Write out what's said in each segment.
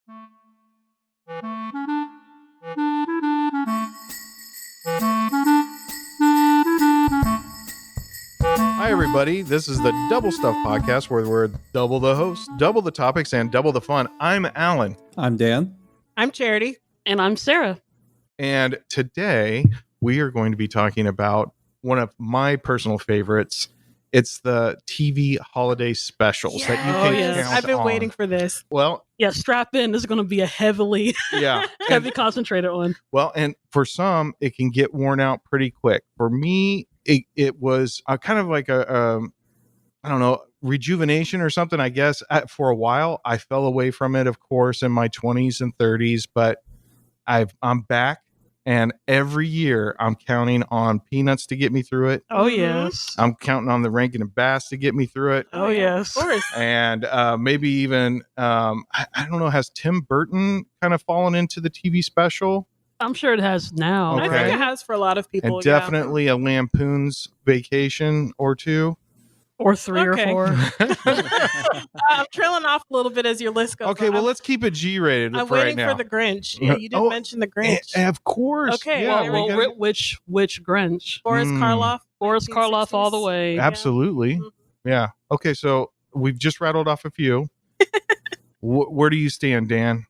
Hi, everybody. This is the Double Stuff Podcast, where we're double the hosts, double the topics, and double the fun. I'm Alan. I'm Dan. I'm Charity. And I'm Sarah. And today we are going to be talking about one of my personal favorites. It's the TV holiday specials that you can count I've been on. waiting for this. Well, Yeah, strap in. This is going to be a heavily concentrated one. Well, and for some, it can get worn out pretty quick. For me, it was kind of like a I don't know, rejuvenation or something, I guess. For a while, I fell away from it, of course, in my 20s and 30s, but I'm back. And every year, I'm counting on Peanuts to get me through it. Oh, yes. I'm counting on the Rankin and Bass to get me through it. Oh, yes. Of course. And maybe even, I don't know, has Tim Burton kind of fallen into the TV special? I'm sure it has now. Okay. I think it has for a lot of people. And definitely a Lampoon's Vacation or two. Or three or four. I'm trailing off a little bit as your list goes. Okay, well, let's keep it G-rated I'm for right waiting now. for the Grinch. Yeah, you didn't mention the Grinch. Of course. Okay, Yeah, which Grinch? Boris Karloff. Boris Karloff all the way. Absolutely. Mm-hmm. Yeah. Okay, so we've just rattled off a few. Where do you stand, Dan?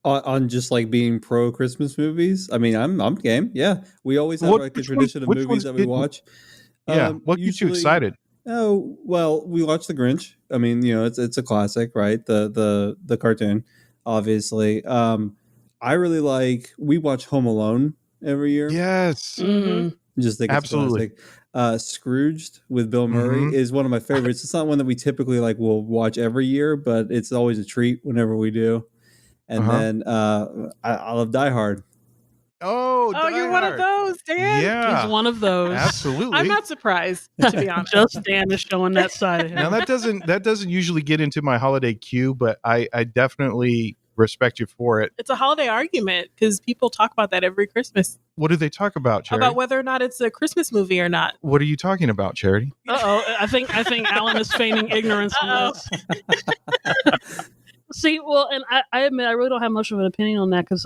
On just like being pro Christmas movies. I mean, I'm game. Yeah, we always have like the tradition of movies that we watch. Yeah. What gets you excited? Oh well, we watch The Grinch. I mean, you know, it's a classic, right? The cartoon, obviously. I really like. We watch Home Alone every year. Yes. Mm-hmm. Just think it's classic. Scrooged with Bill Murray is one of my favorites. It's not one that we typically like will watch every year, but it's always a treat whenever we do. And then I love Die Hard. Oh, you're one of those, Dan. Yeah, He's one of those. Absolutely. I'm not surprised, to be honest. Just Dan is showing that side of him. Now that doesn't usually get into my holiday queue, but I definitely respect you for it. It's a holiday argument because people talk about that every Christmas. What do they talk about, Charity? About whether or not it's a Christmas movie or not. What are you talking about, Charity? I think Alan is feigning ignorance on this. See, well, and I admit I really don't have much of an opinion on that because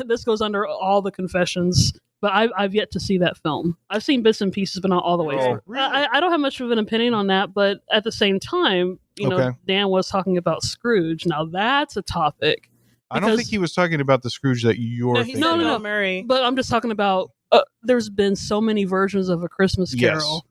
this goes under all the confessions, but I've yet to see that film. I've seen bits and pieces, but not all the way through. Really? I don't have much of an opinion on that, but at the same time, you know, Dan was talking about Scrooge. Now that's a topic. I don't think he was talking about the Scrooge that you're thinking. No, Murray. But I'm just talking about there's been so many versions of A Christmas Carol.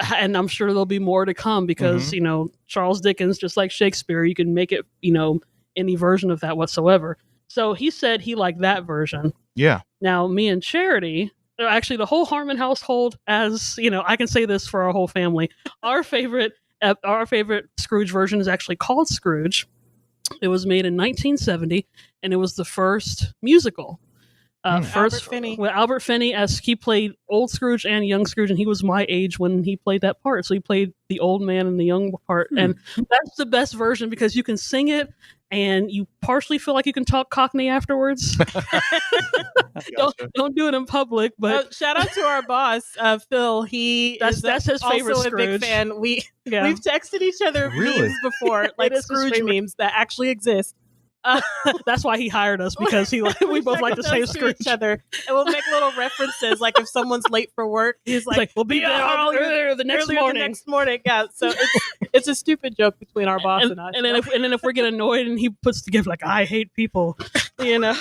Yes. And I'm sure there'll be more to come because, you know, Charles Dickens, just like Shakespeare, you can make it, you know, any version of that whatsoever. So he said he liked that version. Yeah. Now, me and Charity, actually the whole Harmon household, as, you know, I can say this for our whole family, our favorite Scrooge version is actually called Scrooge. It was made in 1970, and it was the first musical. First Albert Finney. With Albert Finney, as he played old Scrooge and young Scrooge, and he was my age when he played that part. So he played the old man and the young part, and that's the best version because you can sing it, and you partially feel like you can talk Cockney afterwards. Don't do it in public. But shout out to our boss, Phil. That's his favorite also Scrooge. A big fan. We've texted each other memes before, like Scrooge memes that actually exist. That's why he hired us because we both like to say Scrooge. Each other, and we'll make little references. Like if someone's late for work, he's like, "We'll be there the next morning." Yeah, so it's a stupid joke between our boss and us. And then if we get annoyed and he puts together like, "I hate people," you know.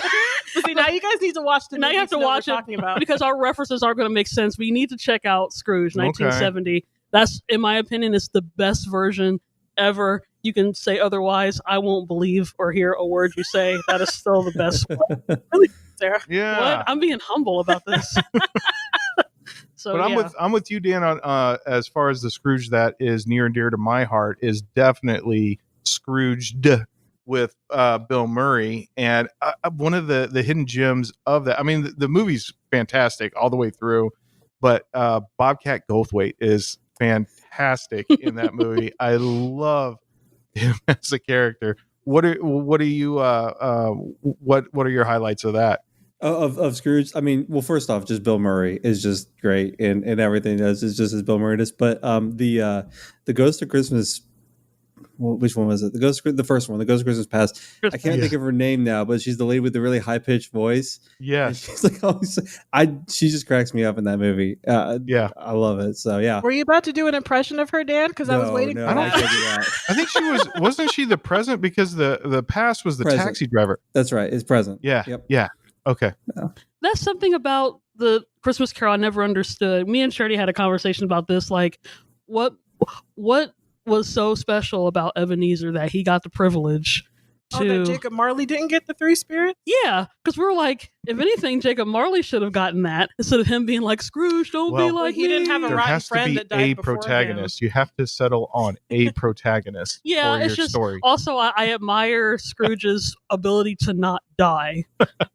See, now you guys need to watch the. Now you have to watch it because our references aren't going to make sense. We need to check out Scrooge, 1970. Okay. That's, in my opinion, it's the best version ever. You can say otherwise. I won't believe or hear a word you say. That is still the best one. Really, Sarah? Yeah. What? I'm being humble about this. So, but I'm with you, Dan, on as far as the Scrooge that is near and dear to my heart is definitely Scrooged with Bill Murray. And one of the hidden gems of that, I mean, the movie's fantastic all the way through, but Bobcat Goldthwait is fantastic in that movie. I love him as a character. What are your highlights of that? Of Scrooge? I mean, well, first off, just Bill Murray is just great, and everything does is just as Bill Murray does. But the Ghost of Christmas which one was it? The first one, the Ghost of Christmas Past. I can't think of her name now, but she's the lady with the really high pitched voice. Yeah, she's like, she just cracks me up in that movie. Yeah, I love it. So yeah. Were you about to do an impression of her, Dan? Because I was waiting for that. I think she wasn't she the present, because the past was the taxi driver. That's right. It's present. Yeah. Yep. Yeah. Okay. Yeah. That's something about the Christmas Carol I never understood. Me and Shirley had a conversation about this. Like, what was so special about Ebenezer that he got the privilege to... that Jacob Marley didn't get the 3 spirits? Yeah, because we were like, if anything, Jacob Marley should have gotten that instead of him being like, Scrooge, don't be like he didn't have a rotten friend that died a protagonist. You have to settle on a protagonist. Yeah, for it's your just story. Also I admire Scrooge's ability to not die,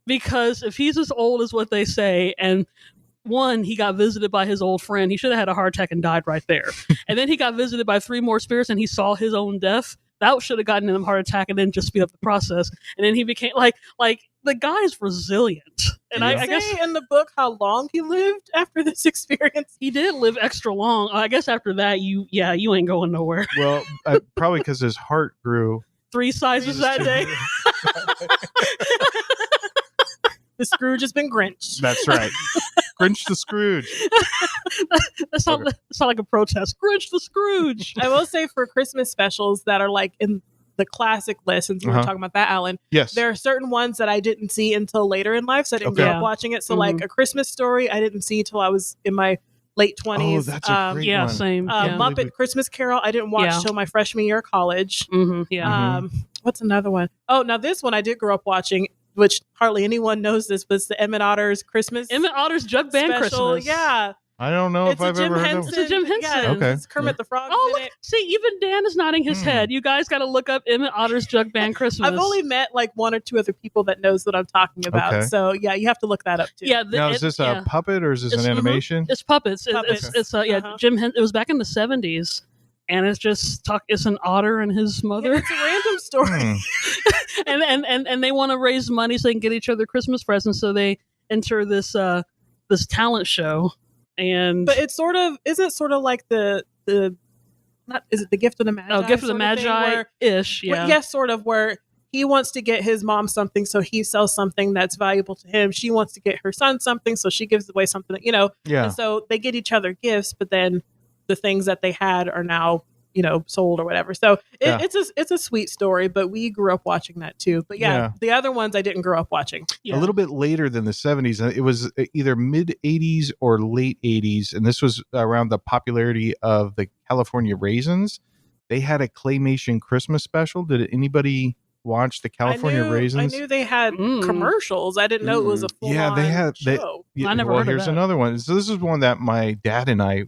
because if he's as old as what they say, and one, he got visited by his old friend, he should have had a heart attack and died right there. And then he got visited by 3 more spirits and he saw his own death. That should have gotten him a heart attack and then just speed up the process. And then he became like the guy's resilient. And I guess in the book how long he lived after this experience. He did live extra long. I guess after that, you ain't going nowhere. Well, probably because his heart grew 3 sizes that day. The Scrooge has been Grinch. That's right. Grinch the Scrooge. That's not like a protest. Grinch the Scrooge. I will say, for Christmas specials that are like in the classic list, since you were talking about that, Alan, yes, there are certain ones that I didn't see until later in life, so I didn't grow up watching it. So like A Christmas Story, I didn't see till I was in my late 20s. Oh, that's a great one. Same. Muppet Christmas Carol, I didn't watch till my freshman year of college. What's another one? Oh, now this one I did grow up watching, which hardly anyone knows this, but it's the Emmett Otter's Christmas. Emmett Otter's Jug Band special. Christmas. Yeah. I don't know if I've ever heard of it. It's a Jim Henson. Yeah, okay. It's Kermit the Frog. Oh, look, see, even Dan is nodding his head. You guys got to look up Emmett Otter's Jug Band Christmas. I've only met like 1 or 2 other people that knows what I'm talking about. Okay. So yeah, you have to look that up too. Yeah. Now, is this a puppet or is this an animation? It's puppets. Puppets. It's Jim Henson. It was back in the 70s. And it's just it's an otter and his mother. Yeah, it's a random story. and they want to raise money so they can get each other Christmas presents. So they enter this talent show. But it's isn't sort of like is it the Gift of the Magi? Oh, Gift of the Magi ish. Yeah. Yes, sort of, where he wants to get his mom something, so he sells something that's valuable to him. She wants to get her son something, so she gives away something that, Yeah. And so they get each other gifts, but then the things that they had are now, sold or whatever. So it's a sweet story, but we grew up watching that too. But the other ones I didn't grow up watching. Yeah. A little bit later than the 70s. It was either mid 80s or late 80s. And this was around the popularity of the California Raisins. They had a claymation Christmas special. Did anybody watch the California Raisins? I knew they had commercials. I didn't know it was a full show. I never heard of here's that. Another one. So this is one that my dad and I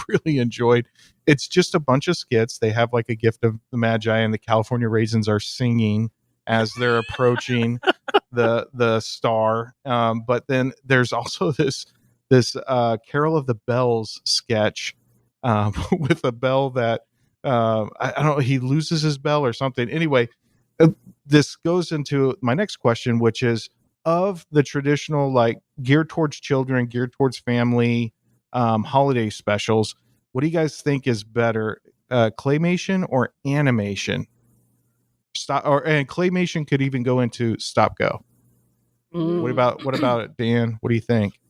really enjoyed. It's just a bunch of skits. They have like a Gift of the Magi, and the California Raisins are singing as they're approaching the star. But then there's also this Carol of the Bells sketch with a bell that I don't know, he loses his bell or something. Anyway, this goes into my next question, which is, of the traditional, like, geared towards children, geared towards family holiday specials, what do you guys think is better, claymation or animation? And claymation could even go into stop go. What about it, Dan? What do you think?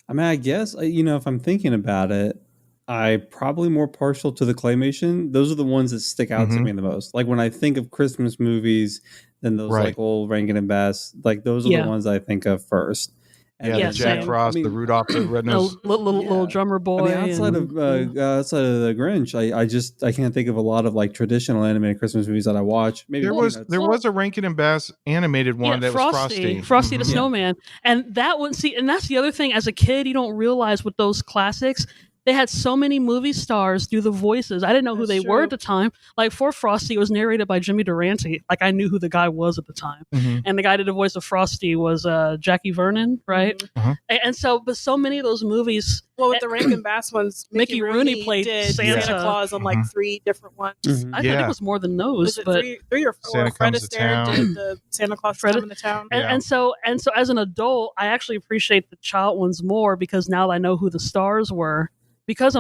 I mean, I guess, if I'm thinking about it, I'm probably more partial to the claymation. Those are the ones that stick out to me the most. Like when I think of Christmas movies, then those like old Rankin and Bass, like those are the ones I think of first. And the Jack Frost, the Rudolph the Red-Nosed little drummer boy. I mean, outside of the Grinch, I can't think of a lot of like traditional animated Christmas movies that I watch. Maybe there was a Rankin and Bass animated one that was Frosty the Snowman, and that one. See, and that's the other thing. As a kid, you don't realize with those classics, they had so many movie stars do the voices. I didn't know who they were at the time. Like for Frosty, it was narrated by Jimmy Durante. Like I knew who the guy was at the time. And the guy that did the voice of Frosty was Jackie Vernon, right? And so many of those movies. Well, with the Rankin Bass ones, Mickey Rooney played Santa Claus on like 3 different ones. I think it was more than those, but 3 or 4. Santa Fred Comes to Astaire Town. did the Santa Claus Come in the Town. And so as an adult, I actually appreciate the child ones more because now I know who the stars were. Because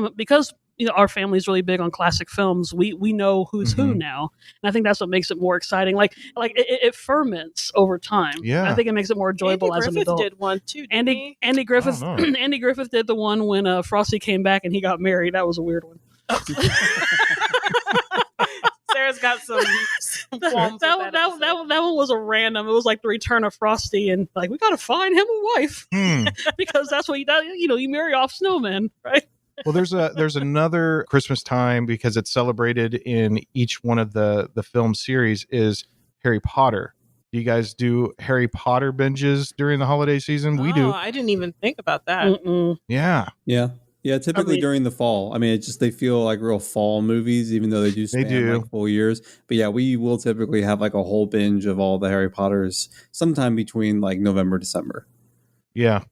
our family's really big on classic films. We know who's who now, and I think that's what makes it more exciting. Like it ferments over time. Yeah, I think it makes it more enjoyable as an adult. Did one too. Andy Griffith Andy Griffith did the one when Frosty came back and he got married. That was a weird one. Sarah's got some qualms that one was a random. It was like the return of Frosty, and like we got to find him a wife because that's what you marry off snowmen, right? Well, there's another Christmas time because it's celebrated in each one of the film series is Harry Potter. Do you guys do Harry Potter binges during the holiday season? We do. I didn't even think about that. Mm-mm. Yeah. Typically during the fall. I mean, it's just they feel like real fall movies, even though they do span like full years. But yeah, we will typically have like a whole binge of all the Harry Potters sometime between like November, December. Yeah,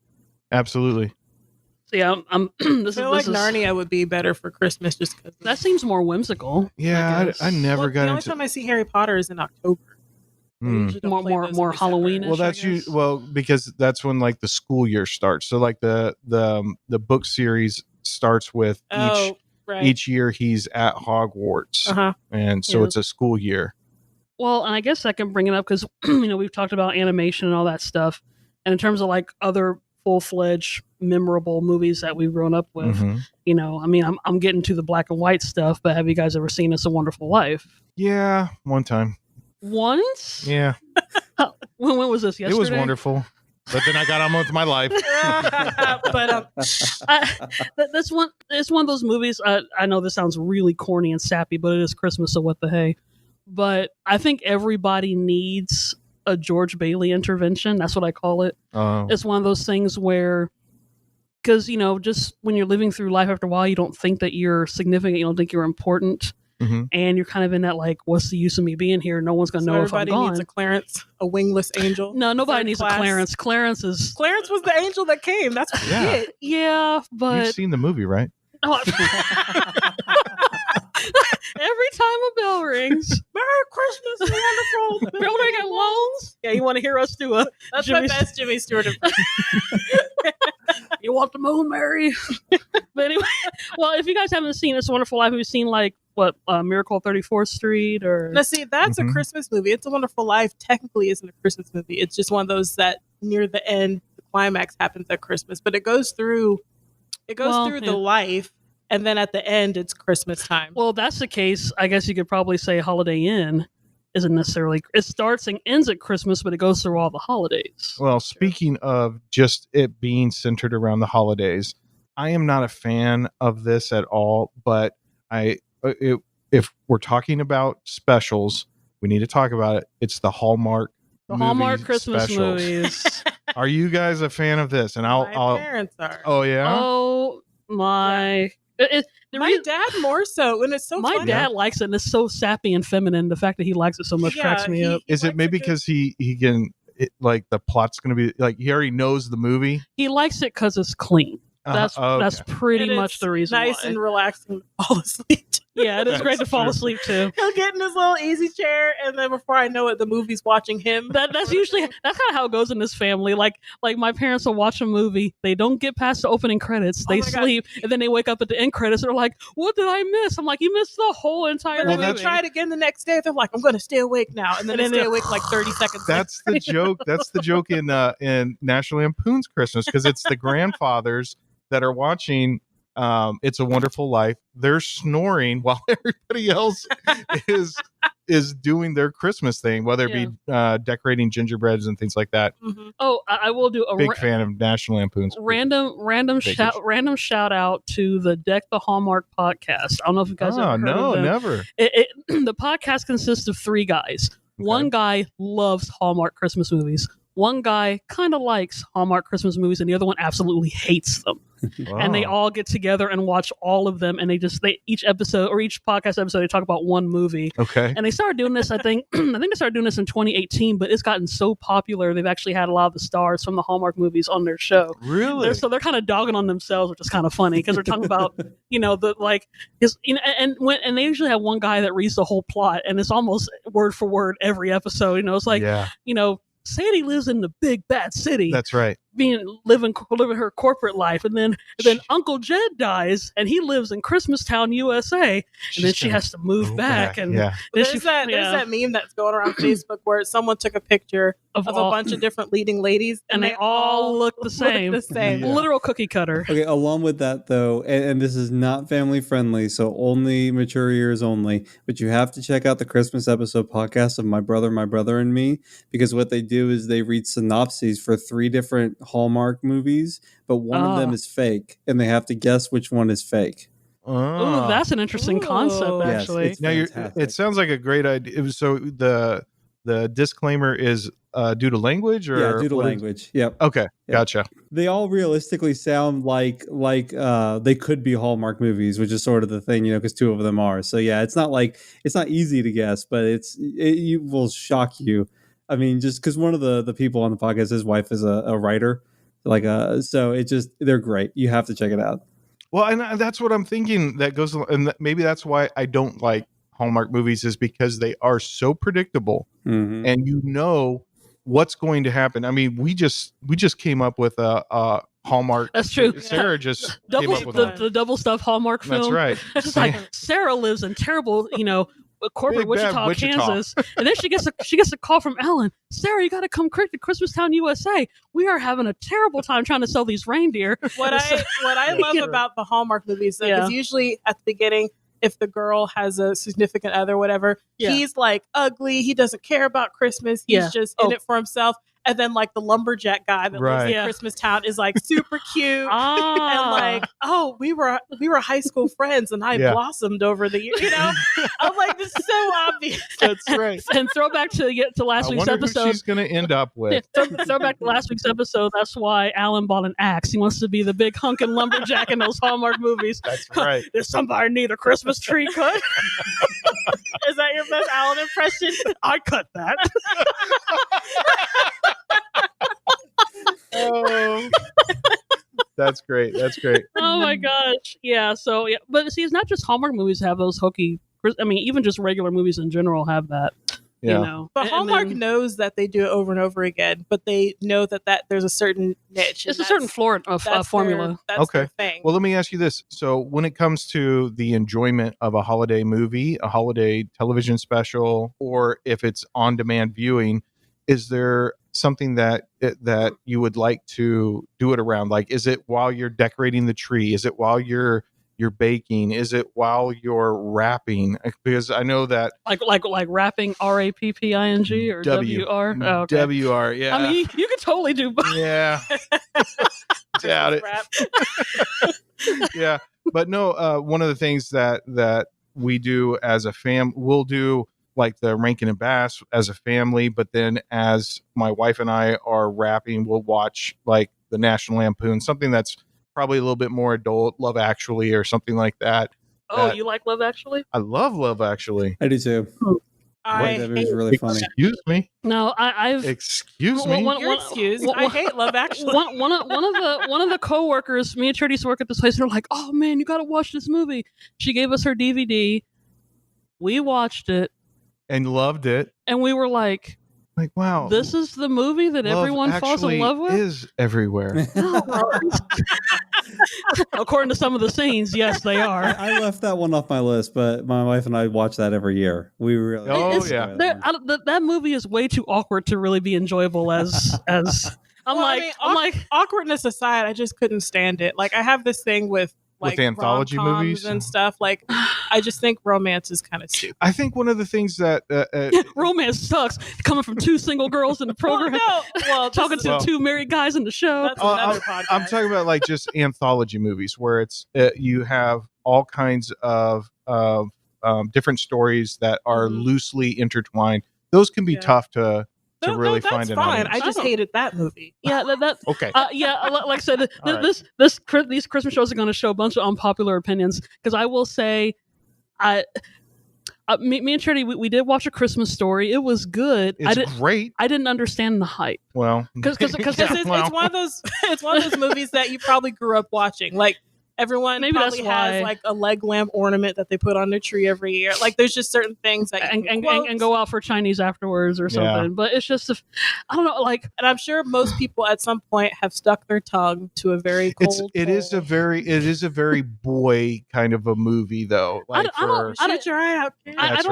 absolutely. Yeah, I feel like Narnia would be better for Christmas just because that seems more whimsical. Yeah, I never got into. The only time I see Harry Potter is in October. More Halloween. Well, that's because that's when like the school year starts. So like the book series starts with each year he's at Hogwarts, and so it's a school year. Well, and I guess I can bring it up because we've talked about animation and all that stuff, and in terms of like other full-fledged memorable movies that we've grown up with, I mean, I'm getting to the black and white stuff, but have you guys ever seen It's a Wonderful Life? Yeah, one time. Once? Yeah. When was this? Yesterday? It was wonderful. But then I got on with my life. But it's one of those movies. I know this sounds really corny and sappy, but it is Christmas, so what the hey. But I think everybody needs a George Bailey intervention. That's what I call it. It's one of those things where, because, just when you're living through life after a while, you don't think that you're significant. You don't think you're important. And you're kind of in that, like, what's the use of me being here? No one's going to know if I'm gone. Everybody needs a Clarence, a wingless angel. No, nobody needs a Clarence. Clarence was the angel that came. That's what he did. Yeah, but... You've seen the movie, right? Oh, every time a bell rings, Merry Christmas, wonderful, building and loans. Yeah, you want to hear us do a... That's my best Jimmy Stewart impression. You want the moon, Mary? But anyway, well, if you guys haven't seen It's a Wonderful Life, we've seen like Miracle on 34th Street or... Now see, that's a Christmas movie. It's a Wonderful Life technically isn't a Christmas movie. It's just one of those that near the end, the climax happens at Christmas, but it goes through the life, and then at the end, it's Christmas time. Well, if that's the case, I guess you could probably say Holiday Inn isn't necessarily... It starts and ends at Christmas, but it goes through all the holidays. Well, speaking of just it being centered around the holidays, I am not a fan of this at all, but if we're talking about specials, we need to talk about it. It's the Hallmark Christmas specials. Movies. Are you guys a fan of this? And my parents are. Oh yeah. Oh my. My dad more so, and it's so my funny. dad likes it, and it's so sappy and feminine. The fact that he likes it so much cracks me up. Is it maybe because he can like the plot's going to be like he already knows the movie? He likes it because it's clean. That's pretty much the reason. Nice and relaxing to fall asleep to. Yeah, it is great to fall asleep too. He'll get in his little easy chair, and then before I know it, the movie's watching him. That's kind of how it goes in this family. Like my parents will watch a movie, they don't get past the opening credits, they sleep, and then they wake up at the end credits. And they're like, "What did I miss?" I'm like, "You missed the whole entire movie." And then they try it again the next day. They're like, "I'm going to stay awake now," and then they stay awake like 30 seconds. That's the joke. That's the joke in National Lampoon's Christmas, because it's the grandfathers that are watching It's a Wonderful Life. They're snoring while everybody else is doing their Christmas thing, whether it be decorating gingerbreads and things like that. Oh, I will do a big fan of National Lampoon's random shout out to the Deck the Hallmark podcast. I don't know if you guys ever heard of them. Never. The podcast consists of 3 guys. Okay. One guy loves Hallmark Christmas movies. One guy kind of likes Hallmark Christmas movies, and the other one absolutely hates them. Wow. And they all get together and watch all of them, and each episode or each podcast episode they talk about one movie. Okay. And they started doing this, I think they started doing this in 2018, but it's gotten so popular they've actually had a lot of the stars from the Hallmark movies on their show. Really? So they're kind of dogging on themselves, which is kind of funny because they're talking about and they usually have one guy that reads the whole plot, and it's almost word for word every episode. It's like Sadie lives in the big bad city. That's right. living her corporate life, and then Uncle Jed dies, and he lives in Christmastown, USA, and then she has to move back. And there's that meme that's going around Facebook where someone took a picture of a bunch of different leading ladies, and they all look the same. Literal cookie cutter. Okay, along with that though, and this is not family friendly, so only mature ears only, but you have to check out the Christmas episode podcast of My Brother and Me, because what they do is they read synopses for 3 different Hallmark movies, but one of them is fake, and they have to guess which one is fake. Oh, that's an interesting concept, actually. Yes, it sounds like a great idea. So the disclaimer is due to language, or due to language. Yep. Okay, gotcha. They all realistically sound like they could be Hallmark movies, which is sort of the thing, because 2 of them are. So yeah, it's not easy to guess, but it will shock you. I mean, just because one of the people on the podcast, his wife is a writer, so they're great. You have to check it out. Well, and that's what I'm thinking. That goes, and maybe that's why I don't like Hallmark movies, is because they are so predictable, and what's going to happen. I mean, we just came up with a Hallmark. That's true. Sarah just came up with the double stuff Hallmark film. That's right. It's just like Sarah lives in terrible, corporate Wichita, Kansas, and then she gets a call from Ellen. Sarah, you got to come quick to Christmastown, USA. We are having a terrible time trying to sell these reindeer. What I love about the Hallmark movies is usually at the beginning, if the girl has a significant other, whatever, he's like ugly. He doesn't care about Christmas. He's just in it for himself. And then like the lumberjack guy that lives in Christmastown is like super cute. And like, we were high school friends and I blossomed over the years. I'm like, this is so obvious. That's right. And throw back to last week's episode. Who she's going to end up with. Throw back to last week's episode. That's why Alan bought an axe. He wants to be the big hunkin' lumberjack in those Hallmark movies. That's right. Does somebody need a Christmas tree cut? Is that your best Alan impression? I cut that. Oh, that's great. Oh my gosh. Yeah. So yeah, but see, it's not just Hallmark movies have those hokey. I mean, even just regular movies in general have that. Yeah. But Hallmark knows that they do it over and over again, but they know that there's a certain niche. It's a certain formula. That's their thing. Well, let me ask you this. So when it comes to the enjoyment of a holiday movie, a holiday television special, or if it's on-demand viewing, is there something that you would like to do it around? Like, is it while you're decorating the tree? Is it while you're baking? Is it while you're wrapping? Because I know that like wrapping RAPPING or WR. Oh, okay. WR, yeah. I mean, you could totally do both. Yeah. Doubt it. Yeah, but no. One of the things that we do as a we'll do like the Rankin and Bass as a family, but then as my wife and I are wrapping, we'll watch like the National Lampoon, something that's probably a little bit more adult, Love Actually or something like that. Oh, you like Love Actually? I love Love Actually. I do too. That movie's really funny. Excuse me. No, Excuse me. I hate Love Actually. One of the coworkers, me and Charity used to work at this place, and they're like, "Oh man, you got to watch this movie." She gave us her DVD. We watched it and loved it, and we were like, wow, this is the movie that everyone falls in love with. Is everywhere. According to some of the scenes, yes, they are. I left that one off my list, but my wife and I watch that every year. We really, that movie is way too awkward to really be enjoyable as. I'm like, awkwardness aside, I just couldn't stand it. Like, I have this thing with anthology movies and stuff. Like, I just think romance is kind of stupid. I think one of the things that romance sucks coming from 2 single girls in the program. Talking to 2 married guys in the show. That's another podcast. I'm talking about like just anthology movies where it's you have all kinds of different stories that are loosely intertwined. Those can be tough to really find an audience. I just hated that movie. Yeah, that okay. Like I said, these Christmas shows are going to show a bunch of unpopular opinions, because I will say, me and Charity, we did watch A Christmas Story. It was good. It's great. I didn't understand the hype. Well, because it's one of those movies that you probably grew up watching. Like, Everyone probably has like a leg lamp ornament that they put on their tree every year. Like there's just certain things that and go out for Chinese afterwards or something. Yeah. But it's just, I don't know, like, and I'm sure most people at some point have stuck their tongue to a very cold. It is a very boy kind of a movie though. Like I don't shoot your eye out. I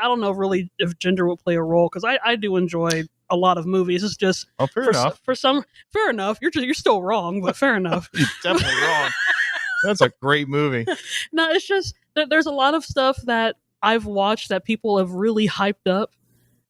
don't know really if gender will play a role, because I do enjoy a lot of movies. It's just fair enough. Fair enough. You're still wrong, but fair enough. You're definitely wrong. That's a great movie. No, it's just that there's a lot of stuff that I've watched that people have really hyped up,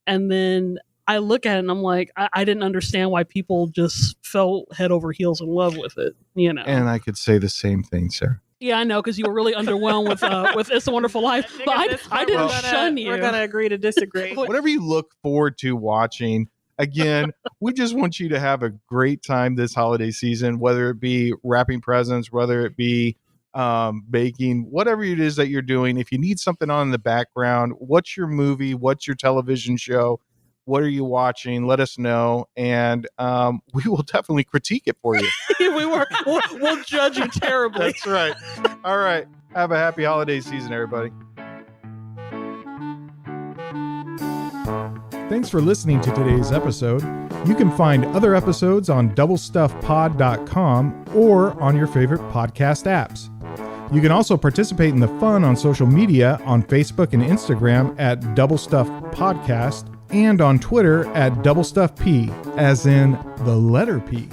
and then I look at it and I'm like, I didn't understand why people just fell head over heels in love with it, you know. And I could say the same thing, Sarah. Yeah, I know, because you were really underwhelmed with It's a Wonderful Life. But I didn't shun you. We're going to agree to disagree. Whatever you look forward to watching, again, we just want you to have a great time this holiday season, whether it be wrapping presents, whether it be baking, whatever it is that you're doing. If you need something on in the background, what's your movie? What's your television show? What are you watching? Let us know, and we will definitely critique it for you. We'll judge you terribly. That's right. All right. Have a happy holiday season, everybody. Thanks for listening to today's episode. You can find other episodes on doublestuffpod.com or on your favorite podcast apps. You can also participate in the fun on social media on Facebook and Instagram at Double Stuff Podcast, and on Twitter at DoubleStuffP, as in the letter P.